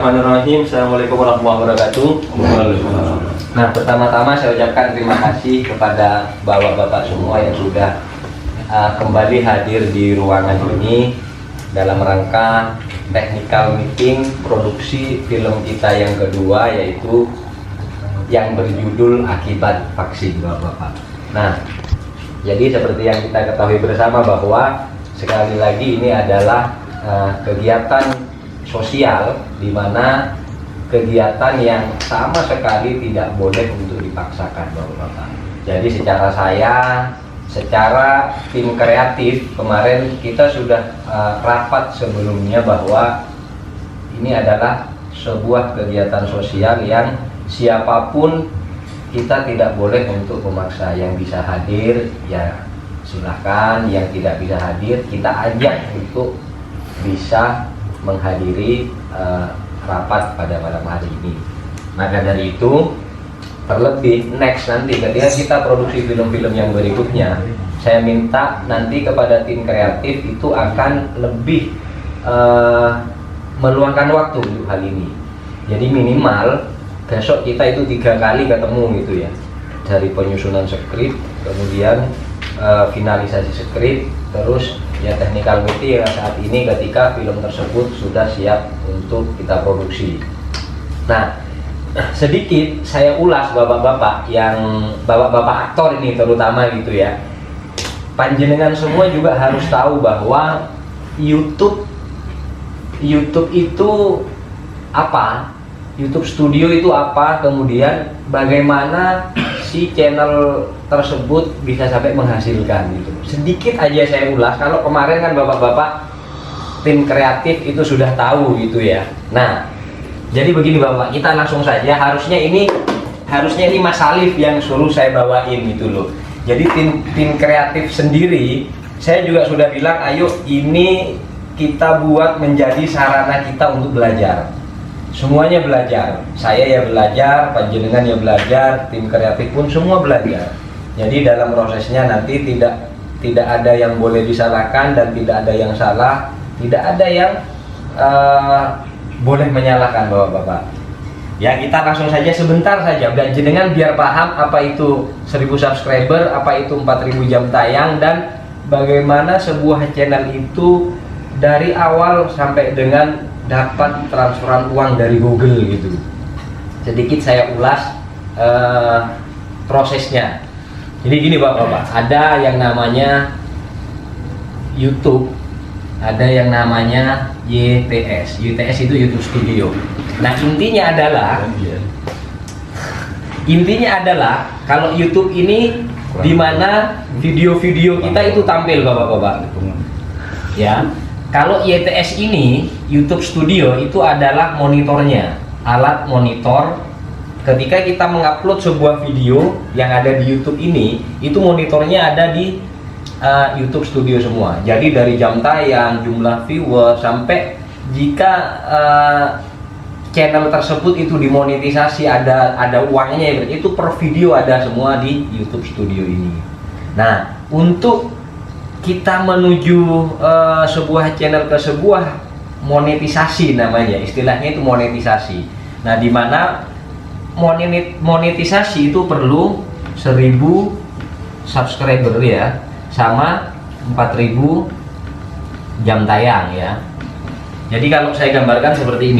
Bismillahirrahmanirrahim. Assalamualaikum warahmatullahi wabarakatuh. Nah, pertama-tama saya ucapkan terima kasih kepada bapak-bapak semua yang sudah kembali hadir di ruangan ini dalam rangka technical meeting produksi film kita yang kedua, yaitu yang berjudul Akibat Vaksin, bapak-bapak. Nah, jadi seperti yang kita ketahui bersama bahwa sekali lagi ini adalah kegiatan sosial, di mana kegiatan yang sama sekali tidak boleh untuk dipaksakan, bapak-bapak. Jadi secara tim kreatif kemarin kita sudah rapat sebelumnya bahwa ini adalah sebuah kegiatan sosial yang siapapun kita tidak boleh untuk memaksa. Yang bisa hadir ya silahkan, yang tidak bisa hadir kita ajak untuk bisa menghadiri rapat pada malam hari ini. Maka dari itu, terlebih next nanti ketika kita produksi film-film yang berikutnya, saya minta nanti kepada tim kreatif itu akan lebih meluangkan waktu untuk hal ini. Jadi minimal besok kita itu 3 kali ketemu gitu ya, dari penyusunan skrip, kemudian finalisasi skrip, terus ya technical meeting saat ini ketika film tersebut sudah siap untuk kita produksi. Nah, sedikit saya ulas bapak-bapak aktor ini terutama gitu ya. Panjenengan semua juga harus tahu bahwa YouTube itu apa? YouTube Studio itu apa? Kemudian bagaimana si channel tersebut bisa sampai menghasilkan gitu. Sedikit aja saya ulas. Kalau kemarin kan bapak-bapak tim kreatif itu sudah tahu gitu ya. Nah, jadi begini bapak, kita langsung saja. Harusnya ini Mas Salif yang suruh saya bawain gitu loh. Jadi tim kreatif sendiri, saya juga sudah bilang, ayo ini kita buat menjadi sarana kita untuk belajar. Semuanya belajar, saya ya belajar, panjenengan ya belajar, tim kreatif pun semua belajar. Jadi dalam prosesnya nanti tidak ada yang boleh disalahkan dan tidak ada yang salah, tidak ada yang boleh menyalahkan bapak-bapak. Ya, kita langsung saja sebentar saja, panjenengan biar paham apa itu 1000 subscriber, apa itu 4000 jam tayang, dan bagaimana sebuah channel itu dari awal sampai dengan dapat transferan uang dari Google gitu. Sedikit saya ulas prosesnya. Jadi gini bapak-bapak, ada yang namanya YouTube, ada yang namanya YTS. YTS itu YouTube Studio. Nah, intinya adalah kalau YouTube ini di mana video-video kita itu tampil bapak-bapak. Ya. Kalau YTS ini, YouTube Studio itu adalah monitornya, alat monitor. Ketika kita mengupload sebuah video yang ada di YouTube ini, itu monitornya ada di YouTube Studio semua. Jadi dari jam tayang, jumlah viewer, sampai jika channel tersebut itu dimonetisasi, ada uangnya, itu per video ada semua di YouTube Studio ini. Nah, untuk kita menuju sebuah channel ke sebuah monetisasi namanya, istilahnya itu monetisasi. Nah, dimana monetisasi itu perlu 1000 subscriber ya, sama 4000 jam tayang ya. Jadi kalau saya gambarkan seperti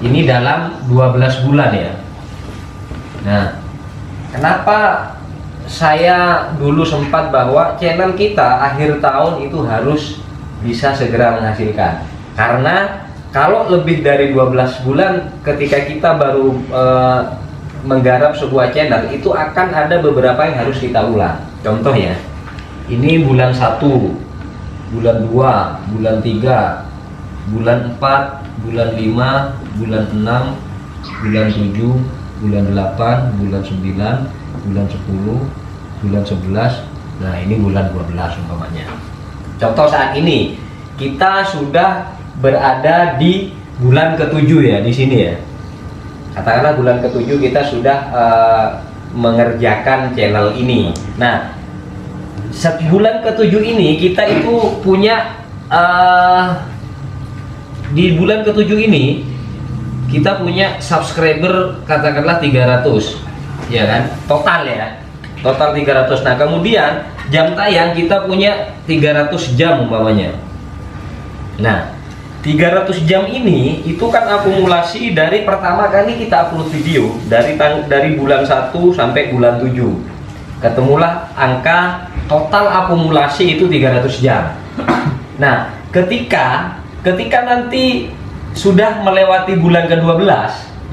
ini dalam 12 bulan ya. Nah, kenapa saya dulu sempat bahwa channel kita akhir tahun itu harus bisa segera menghasilkan? Karena kalau lebih dari 12 bulan ketika kita baru menggarap sebuah channel, itu akan ada beberapa yang harus kita ulang. Contoh ya, ini bulan 1, bulan 2, bulan 3, bulan 4, bulan 5, bulan 6, bulan 7, bulan 8, bulan 9, bulan 10, bulan 11, nah ini bulan 12 umpamanya. Contoh saat ini kita sudah berada di bulan ke-7 ya, di sini ya. Katakanlah bulan ke-7 kita sudah mengerjakan channel ini. Nah, bulan ke-7 ini kita itu punya di bulan ke-7 ini kita punya subscriber katakanlah 300, ya kan? Total ya. Total 300. Nah, kemudian jam tayang kita punya 300 jam umpamanya. Nah, 300 jam ini itu kan akumulasi dari pertama kali kita upload video dari bulan 1 sampai bulan 7. Ketemulah angka total akumulasi itu 300 jam. Nah, ketika nanti sudah melewati bulan ke-12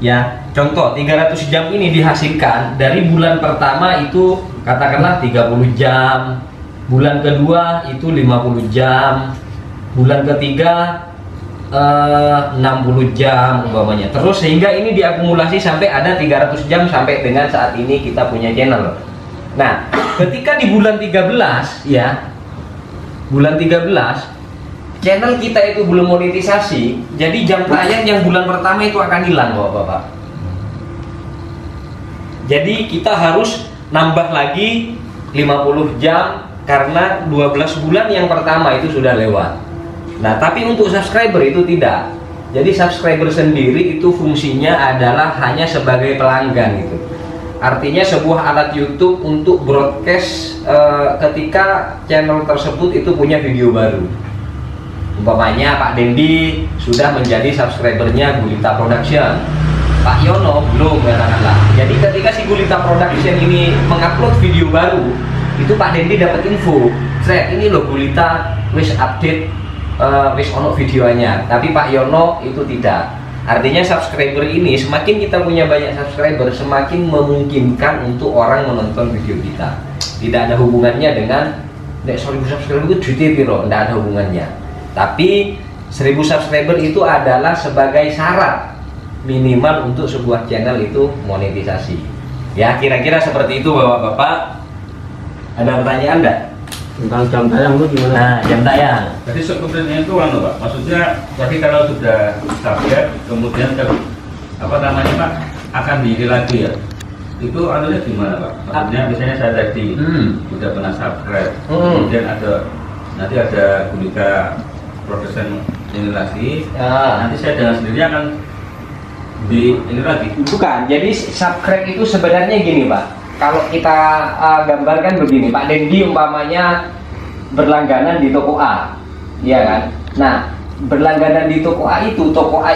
ya, contoh 300 jam ini dihasilkan dari bulan pertama itu katakanlah 30 jam, bulan kedua itu 50 jam, bulan ketiga 60 jam umpamanya, terus sehingga ini diakumulasi sampai ada 300 jam sampai dengan saat ini kita punya channel. Nah, ketika di bulan 13 ya, bulan 13 channel kita itu belum monetisasi, jadi jam tayang yang bulan pertama itu akan hilang kok Bapak. Jadi kita harus nambah lagi 50 jam karena 12 bulan yang pertama itu sudah lewat. Nah, tapi untuk subscriber itu tidak. Jadi subscriber sendiri itu fungsinya adalah hanya sebagai pelanggan gitu. Artinya sebuah alat YouTube untuk broadcast ketika channel tersebut itu punya video baru. Umpamanya Pak Dendi sudah menjadi subscribernya Gulita Production, Pak Yono belum katakanlah. Jadi ketika si Gulita Production ini mengupload video baru, itu Pak Dendi dapat info, ini loh Gulita wis update wis ono videonya, tapi Pak Yono itu tidak. Artinya subscriber ini semakin kita punya banyak subscriber, semakin memungkinkan untuk orang menonton video kita. Tidak ada hubungannya dengan 1000 subscriber itu duitnya piro, tidak ada hubungannya. Tapi 1000 subscriber itu adalah sebagai syarat minimal untuk sebuah channel itu monetisasi. Ya, kira-kira seperti itu Bapak-bapak. Ada pertanyaan enggak? Tentang jam tayang itu gimana? Nah, jam tayang. Jadi sebenarnya itu kan Pak, maksudnya tadi kalau sudah subscribe kemudian apa namanya Pak akan diisi lagi ya, itu anunya gimana Pak? Maksudnya misalnya saya tadi sudah pernah subscribe, kemudian nanti ada Gulita Production ini lagi, nanti saya dengan sendiri akan di ini lagi. Bukan, jadi subscribe itu sebenarnya gini Pak. Kalau kita gambarkan begini, Pak Dendi umpamanya berlangganan di toko A, iya kan? Nah, berlangganan di toko A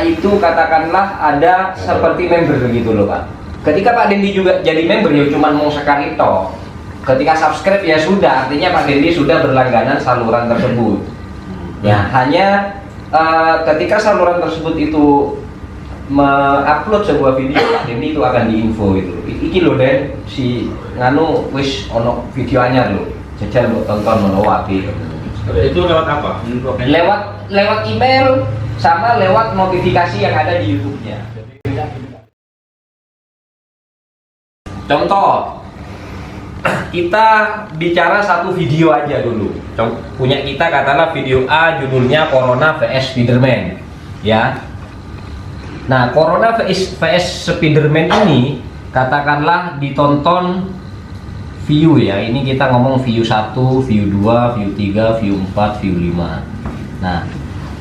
itu katakanlah ada seperti member gitu loh Pak. Ketika Pak Dendi juga jadi member ya cuma mau sekali toh. Ketika subscribe ya sudah, artinya Pak Dendi sudah berlangganan saluran tersebut. Ya, hanya ketika saluran tersebut itu mengupload sebuah video, Pak Dendi itu akan diinfo itu. Iki lho Den, si nganu wis ono video anyar lho. Jajal mbok tonton ono wae. Itu lewat apa? Lewat email sama lewat notifikasi yang ada di YouTube-nya. Contoh, kita bicara satu video aja dulu. Punya kita katakanlah video A judulnya Corona vs Spiderman, ya. Nah, Corona vs Spiderman ini katakanlah ditonton view ya. Ini kita ngomong view 1, view 2, view 3, view 4, view 5. Nah,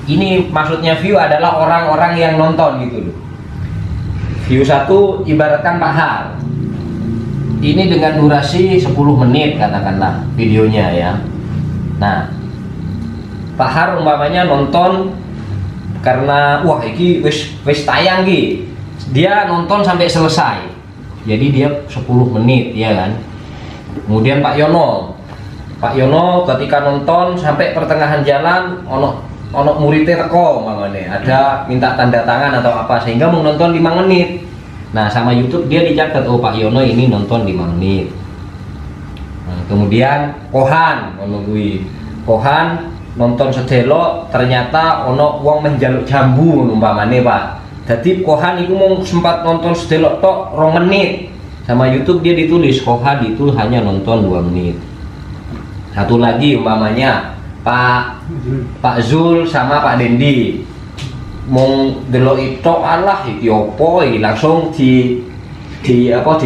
ini maksudnya view adalah orang-orang yang nonton gitu loh. View 1 ibaratkan Pak Har. Ini dengan durasi 10 menit katakanlah videonya ya. Nah, Pak Har umpamanya nonton karena wah ini wis tayang ki, dia nonton sampai selesai, jadi dia 10 menit ya kan. Kemudian Pak Yono ketika nonton sampai pertengahan jalan ono muridnya teko makanya ada minta tanda tangan atau apa sehingga mau nonton 5 menit. Nah, sama YouTube dia dicatat oh Pak Yono ini nonton 5 menit. Nah, kemudian Kohan nonton sedelo ternyata ono wong menjaluk jambu umpamane Pak. Jadi Kohan itu mau sempat nonton sedelo tok 2 menit. Sama YouTube dia ditulis Kohan itu hanya nonton 2 menit. Satu lagi umpamanya Pak Zul sama Pak Dendi mau delok itu Allah iki opo iki langsung di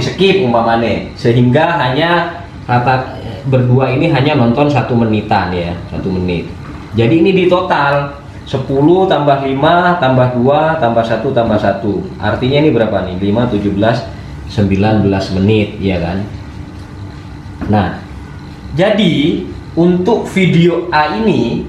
skip umpamane sehingga hanya kata berdua ini hanya nonton 1 menitan ya, 1 menit. Jadi ini di total 10 tambah 5 tambah 2 tambah 1 tambah 1. Artinya ini berapa nih? 5, 17, 19 menit, ya kan? Nah, jadi untuk video A ini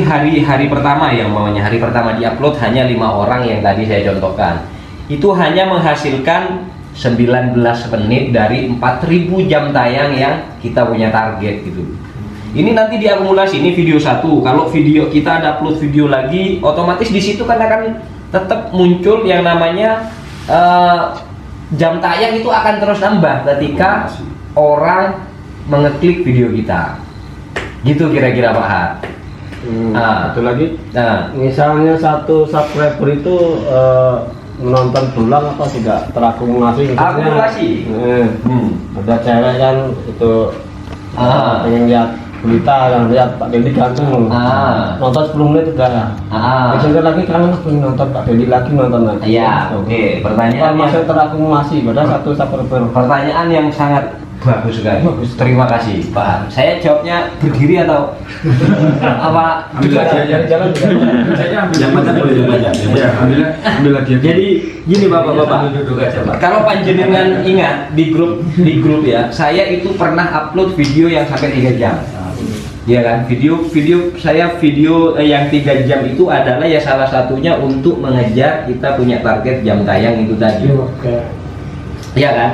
hari pertama yang maunya hari pertama diupload hanya 5 orang yang tadi saya contohkan. Itu hanya menghasilkan 19 menit dari 4000 jam tayang yang kita punya target gitu. Ini nanti diakumulasi, ini video 1. Kalau video kita ada upload video lagi, otomatis di situ kan akan tetap muncul yang namanya jam tayang itu akan terus nambah ketika orang mengeklik video kita. Gitu kira-kira Pak Har. Satu lagi, misalnya satu subscriber itu menonton berulang apa tidak terakumulasi? Akumulasi. Ada cewek kan itu pengen lihat berita, yang lihat Pak Dendi ganteng, nonton 10 menit udah. Sebentar lagi kangen pengen nonton Pak Dendi lagi, nonton lagi. Iya, oke. Pertanyaan masih terakumulasi pada satu subscriber. Pertanyaan yang sangat bagus sekali. Terima kasih Pak. Saya jawabnya berdiri atau apa? Jalan. Saya ambil yang mana boleh aja. Ya, ambil lagi. Jadi gini Bapak-bapak. Duduk aja, Pak. Kalau panjenengan ingat di grup ya, saya itu pernah upload video yang sampai 3 jam. Ya kan, video yang 3 jam itu adalah ya salah satunya untuk mengejar kita punya target jam tayang itu tadi. Ya kan,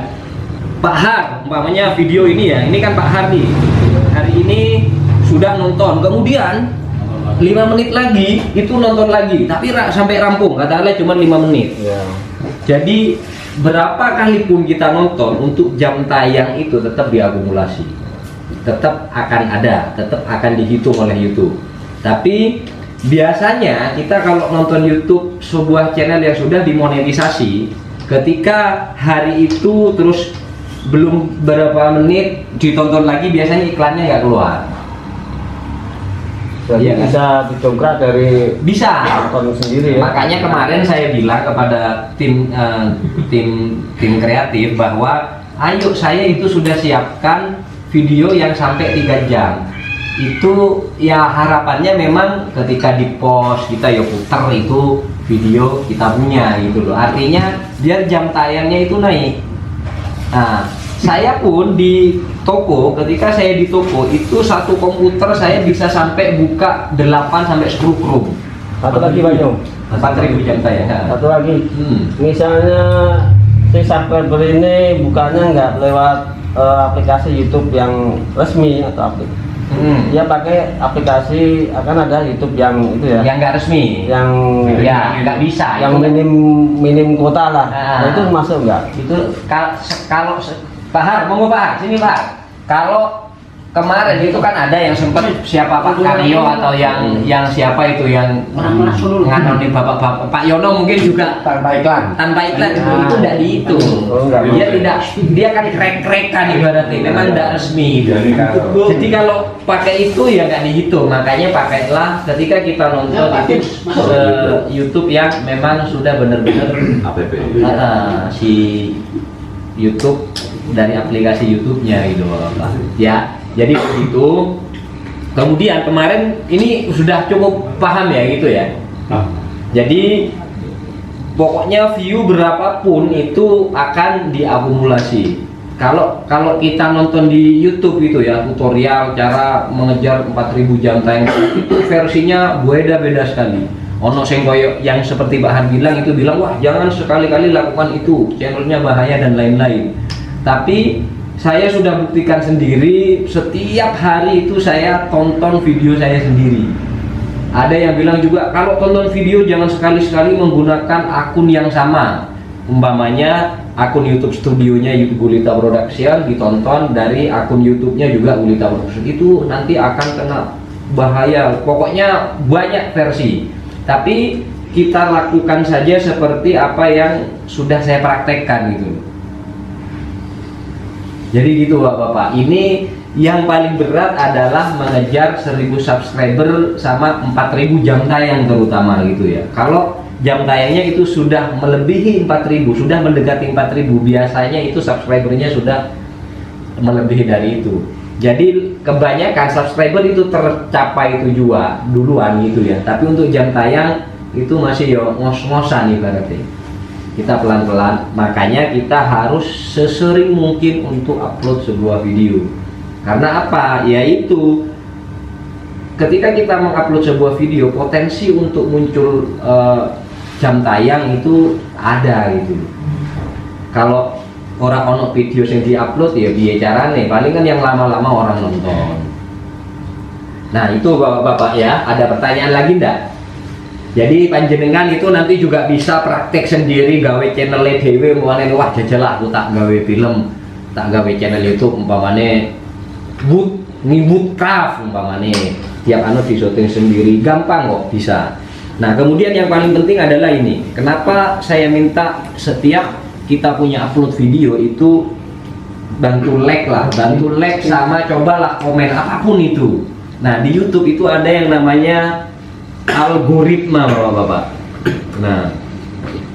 Pak Har, umpamanya video ini ya, ini kan Pak Har nih, hari ini sudah nonton, kemudian 5 menit lagi itu nonton lagi, tapi sampai rampung, katakanlah cuma 5 menit. Jadi berapa kali pun kita nonton, untuk jam tayang itu tetap diakumulasi, tetap akan ada, tetap akan dihitung oleh YouTube. Tapi biasanya kita kalau nonton YouTube sebuah channel yang sudah dimonetisasi, ketika hari itu terus belum berapa menit ditonton lagi, biasanya iklannya nggak keluar. Jadi Iya kan? bisa didongkrak dari Bisa. nonton sendiri ya. Makanya kemarin saya bilang kepada tim kreatif bahwa ayo, saya itu sudah siapkan video yang sampai 3 jam. Itu ya harapannya memang ketika di post kita ya putar itu video kita punya gitu loh. Artinya biar jam tayangnya itu naik. Nah, saya pun di toko, ketika saya di toko itu satu komputer saya bisa sampai buka 8 sampai 10 Chrome. Satu lagi Pak Yong, 4.000 jam tayang. satu lagi, misalnya si subscriber ini bukannya nggak lewat aplikasi YouTube yang resmi atau aplikasi, dia pakai aplikasi, akan ada YouTube yang itu ya, Yang nggak resmi, yang ya nggak bisa. yang Itu- minim kuota lah. Nah, itu masuk nggak? itu kalau Pak Har, monggo Pak Har, sini Pak Har. Kalau kemarin itu kan ada yang sempat siapa Pak Karyo atau yang siapa itu yang nganonin bapak-bapak, Pak Yono mungkin juga Tanpa iklan. itu tidak dihitung. Oh, enggak. Dia kan krek-krekan ibaratnya, memang tidak resmi. Jadi kalau pakai itu ya nggak dihitung. Makanya pakailah ketika kita nonton itu YouTube yang memang sudah benar-benar si YouTube dari aplikasi YouTube-nya gitu Pak. Ya, jadi begitu. Kemudian kemarin ini sudah cukup paham ya gitu ya. Jadi pokoknya view berapapun itu akan diakumulasi. Kalau kita nonton di YouTube gitu ya, tutorial cara mengejar 4000 jam tayang itu versinya beda-beda sekali. Ono sing koyo yang seperti Pak Han bilang itu bilang, wah jangan sekali-kali lakukan itu, channelnya bahaya dan lain-lain. Tapi saya sudah buktikan sendiri, setiap hari itu saya tonton video saya sendiri. Ada yang bilang juga kalau tonton video jangan sekali-sekali menggunakan akun yang sama. Umpamanya akun YouTube studionya YouTube Gulita Production ditonton dari akun YouTube-nya juga Gulita Production, itu nanti akan kena bahaya. Pokoknya banyak versi. Tapi kita lakukan saja seperti apa yang sudah saya praktekkan gitu. Jadi gitu Bapak-bapak, ini yang paling berat adalah mengejar 1000 subscriber sama 4000 jam tayang terutama gitu ya. Kalau jam tayangnya itu sudah melebihi 4000, sudah mendekati 4000, biasanya itu subscribernya sudah melebihi dari itu. Jadi kebanyakan subscriber itu tercapai duluan gitu ya. Tapi untuk jam tayang itu masih ya ngos-ngosan ibaratnya. Kita pelan-pelan, makanya kita harus sesering mungkin untuk upload sebuah video. Karena apa? Yaitu ketika kita mengupload sebuah video, potensi untuk muncul jam tayang itu ada gitu. Kalau orang ono video yang diupload ya biaya carane, paling kan yang lama-lama orang nonton. Nah itu bapak-bapak ya, ada pertanyaan lagi ndak? Jadi panjenengan itu nanti juga bisa praktek sendiri gawe channel dhewe, mulane wah jajal aku tak gawe film, tak gawe channel YouTube umpamane woodcraft umpamane, tiap anu di syuting sendiri, gampang kok bisa. Nah kemudian yang paling penting adalah ini, kenapa saya minta setiap kita punya upload video itu bantu like lah, bantu like sama cobalah komen apapun itu. Nah di YouTube itu ada yang namanya algoritma bapak-bapak. Nah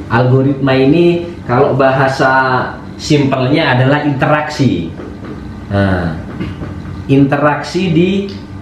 algoritma ini kalau bahasa simpelnya adalah interaksi. Nah interaksi di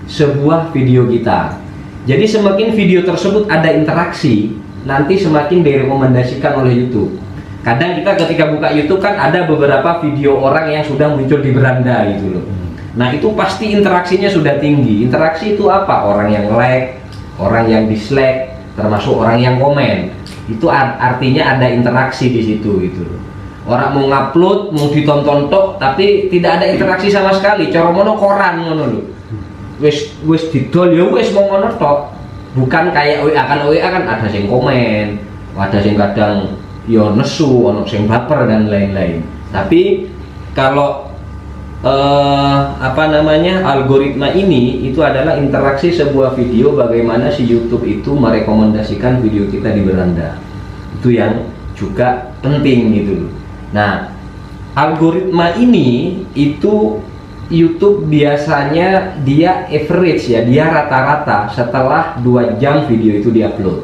sebuah video kita. Jadi semakin video tersebut ada interaksi, nanti semakin direkomendasikan oleh YouTube. Kadang kita ketika buka YouTube kan ada beberapa video orang yang sudah muncul di beranda gitu loh. Nah itu pasti interaksinya sudah tinggi. Interaksi itu apa? Orang yang like, orang yang dislike, termasuk orang yang komen. Itu artinya ada interaksi di situ gitu loh. Orang mau ngupload, mau ditonton tok, tapi tidak ada interaksi sama sekali. Cara mono koran ngono lho. Wis didol ya wis mau ngono tok. Bukan kayak WA kan ada sing komen, ada sing kadang yo nesu, ono sing baper dan lain-lain. Tapi kalau algoritma ini itu adalah interaksi sebuah video, bagaimana si YouTube itu merekomendasikan video kita di beranda. Itu yang juga penting gitu. Nah, algoritma ini itu YouTube biasanya dia average ya, dia rata-rata setelah 2 jam video itu diupload.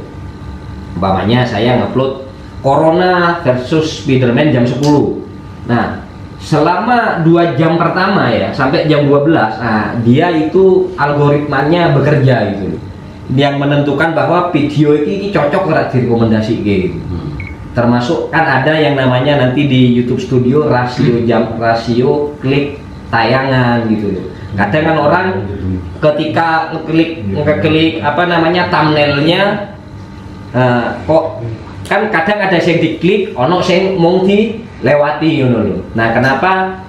Umpamanya saya ngupload Corona versus Spiderman jam 10. Nah, selama 2 jam pertama ya sampai jam 12, nah dia itu algoritmanya bekerja gitu. Yang menentukan bahwa video ini cocok ora direkomendasi gitu. Termasuk kan ada yang namanya nanti di YouTube Studio rasio klik tayangan gitu loh. Kadang kan orang ketika ngeklik thumbnailnya kok kan kadang ada yang diklik, ono yang mau dilewati ngono lho. Nah, kenapa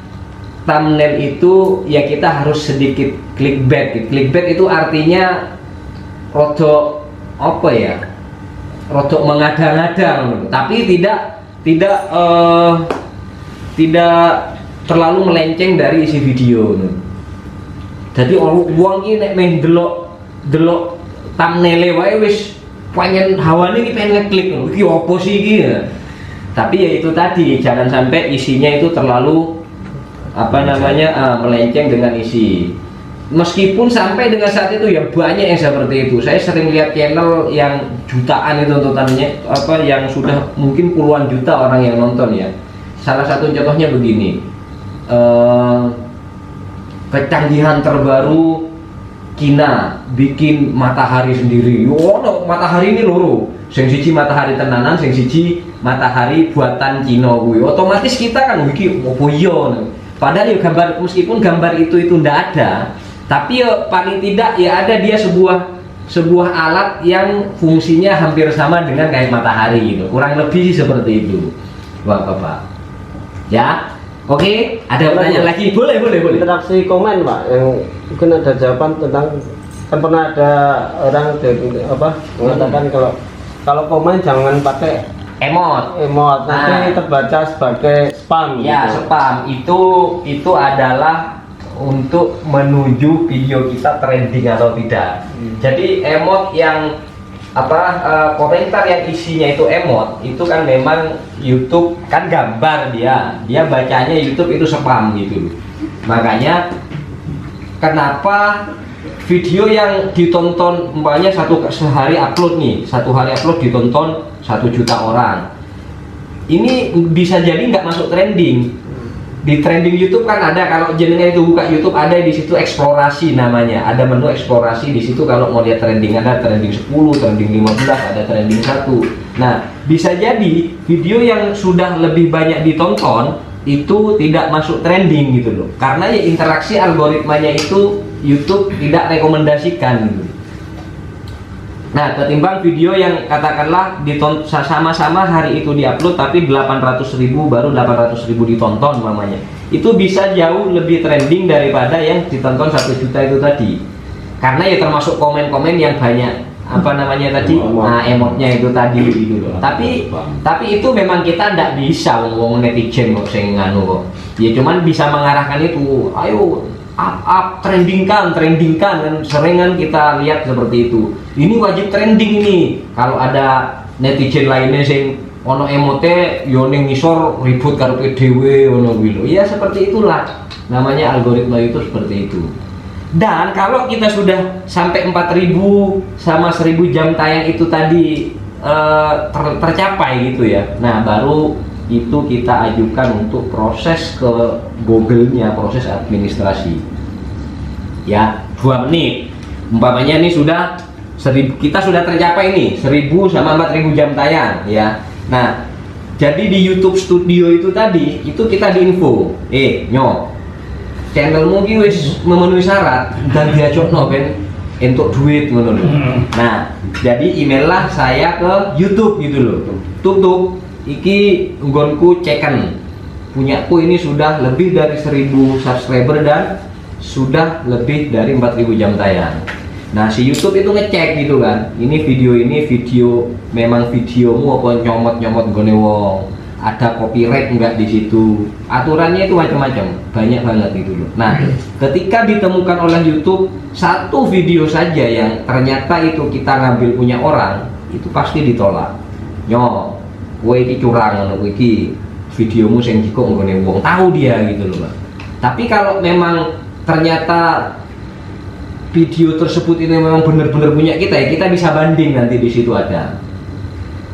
thumbnail itu ya kita harus sedikit clickbait. Clickbait itu artinya rodok apa ya? Rodok mengada-ngada ngono. Tapi tidak terlalu melenceng dari isi video ngono. Jadi wong iki nek meng delok thumbnail wae wis pengen hawane ini pengen ngeklik loh, iki opo sih iki ya. Tapi ya itu tadi, jangan sampai isinya itu terlalu melenceng dengan isi. Meskipun sampai dengan saat itu ya banyak yang seperti itu. Saya sering lihat channel yang jutaan itu tontonannya, yang sudah mungkin puluhan juta orang yang nonton ya. Salah satu contohnya begini, kecanggihan terbaru Cina bikin matahari sendiri. No, matahari ini loro. Sing siji matahari tenanan, sing siji matahari buatan Cina kuwi. Otomatis kita kan iki opo iya. Padahal ya gambar, meskipun gambar itu ndak ada, tapi ya paling tidak ya ada dia sebuah alat yang fungsinya hampir sama dengan kayak matahari gitu. Kurang lebih seperti itu. Bapak. Ya. Oke, ada pertanyaan lagi? Boleh. Interaksi komen Pak, yang mungkin ada jawaban tentang, kan pernah ada orang mengatakan kalau komen jangan pakai emot, nanti terbaca sebagai spam. Ya, gitu. spam itu adalah untuk menuju video kita trending atau tidak. Jadi emot yang komentar yang isinya itu emot itu kan memang YouTube kan gambar dia bacanya YouTube itu spam gitu. Makanya kenapa video yang ditonton umpamanya satu hari upload ditonton 1 juta orang, ini bisa jadi nggak masuk trending di trending YouTube kan ada, kalau jenengan itu buka YouTube ada di situ eksplorasi namanya, ada menu eksplorasi di situ. Kalau mau lihat trending, ada trending 10, trending 15, ada trending 1. Nah, bisa jadi video yang sudah lebih banyak ditonton itu tidak masuk trending gitu loh, karena ya interaksi algoritmanya itu YouTube tidak rekomendasikan gitu. Nah, ketimbang video yang katakanlah sama-sama hari itu diupload tapi 800.000 baru 800.000 ditonton mamanya, itu bisa jauh lebih trending daripada yang ditonton 1 juta itu tadi, karena ya termasuk komen-komen yang banyak apa namanya tadi, nah emotnya itu tadi gitu loh. Tapi itu memang kita tidak bisa ngomong netizen kok sing nganu kok, ya cuman bisa mengarahkan itu, ayo up trendingkan kan, seringan kita lihat seperti itu, ini wajib trending ini. Kalau ada netizen lainnya sing ono emote yo ning ngisor ribut karo dhewe ono kuwi lho, ya seperti itulah namanya algoritma itu, seperti itu. Dan kalau kita sudah sampai 4.000 sama 1.000 jam tayang itu tadi tercapai gitu ya, nah baru itu kita ajukan untuk proses ke Google-nya, proses administrasi ya. 2 menit umpamanya ini sudah 1.000, kita sudah tercapai nih 1.000 sama 4.000 jam tayang ya. Nah, jadi di YouTube Studio itu tadi itu kita diinfo, nyo channelmu ki wis memenuhi syarat dan diajokno ben entuk duit ngono lho. Nah, jadi email lah saya ke YouTube gitu loh. Tutup iki nggonku cekan, punyaku ini sudah lebih dari 1.000 subscriber dan sudah lebih dari 4.000 jam tayang. Nah, si YouTube itu ngecek gitu kan, ini video memang videomu apa nyomot gone wong, ada copyright enggak di situ, aturannya itu macam-macam, banyak banget gitu loh. Nah, ketika ditemukan oleh YouTube satu video saja yang ternyata itu kita ngambil punya orang, itu pasti ditolak. Nyo, kowe iki curang ngono, kowe iki videomu sing dikok nggone wong, tahu dia gitu loh, Pak. Tapi kalau memang ternyata video tersebut ini memang benar-benar punya kita ya, kita bisa banding nanti di situ ada.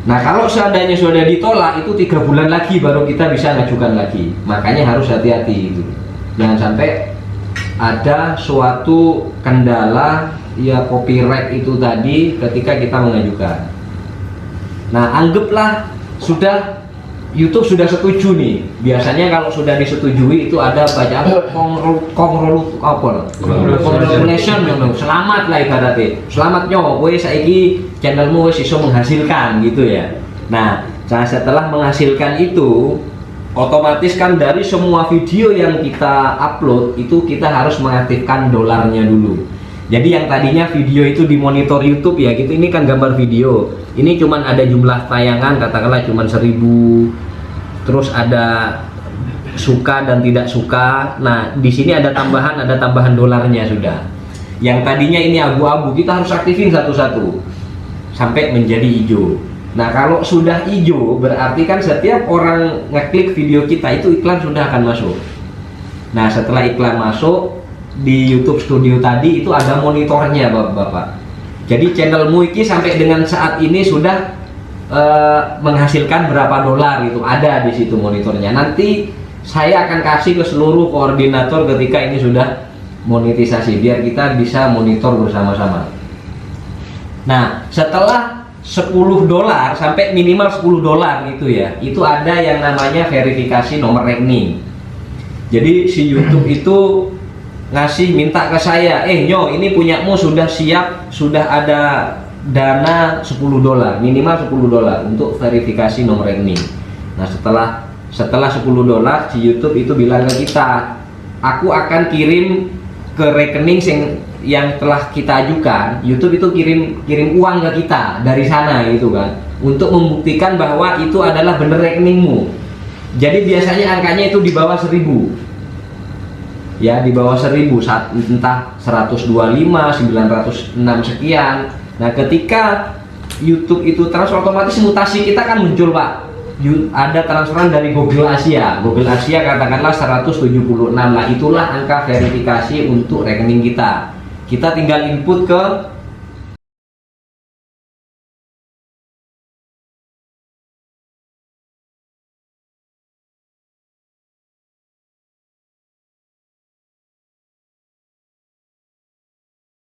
Nah, kalau seandainya sudah ditolak itu 3 bulan lagi baru kita bisa ngajukan lagi. Makanya harus hati-hati itu. Jangan sampai ada suatu kendala ya copyright itu tadi ketika kita mengajukan. Nah, anggaplah sudah YouTube sudah setuju nih. Biasanya kalau sudah disetujui itu ada bacaan congratulation, selamat lah ibaratnya. Selamat nyo, kowe saiki channelmu wis iso menghasilkan gitu ya. Nah, setelah menghasilkan itu otomatis kan dari semua video yang kita upload itu kita harus mengaktifkan dolarnya dulu. Jadi yang tadinya video itu dimonitor YouTube ya gitu, ini kan gambar video. Ini cuman ada jumlah tayangan katakanlah cuman 1.000. Terus ada suka dan tidak suka. Nah, di sini ada tambahan dolarnya sudah. Yang tadinya ini abu-abu kita harus aktifin satu-satu sampai menjadi hijau. Nah, kalau sudah hijau berarti kan setiap orang ngeklik video kita itu iklan sudah akan masuk. Nah, setelah iklan masuk di YouTube Studio tadi itu ada monitornya Bapak-bapak. Jadi channelmu ini sampai dengan saat ini sudah menghasilkan berapa dolar itu ada di situ monitornya. Nanti saya akan kasih ke seluruh koordinator ketika ini sudah monetisasi biar kita bisa monitor bersama-sama. Nah, setelah 10 dolar sampai minimal 10 dolar gitu ya, itu ada yang namanya verifikasi nomor rekening. Jadi si YouTube itu minta ke saya, nyo ini punyamu sudah siap, sudah ada dana 10 dolar, minimal 10 dolar untuk verifikasi nomor rekening. Nah, setelah 10 dolar si YouTube itu bilang ke kita, aku akan kirim ke rekening yang telah kita ajukan. YouTube itu kirim uang ke kita dari sana gitu kan, untuk membuktikan bahwa itu adalah benar rekeningmu. Jadi biasanya angkanya itu di bawah 1.000 ya, di bawah 1.000, entah 125, 906 sekian. Nah, ketika YouTube itu transfer, otomatis mutasi kita kan muncul Pak. Ada transferan dari Google Asia katakanlah 176 lah, itulah angka verifikasi untuk rekening kita. Kita tinggal input ke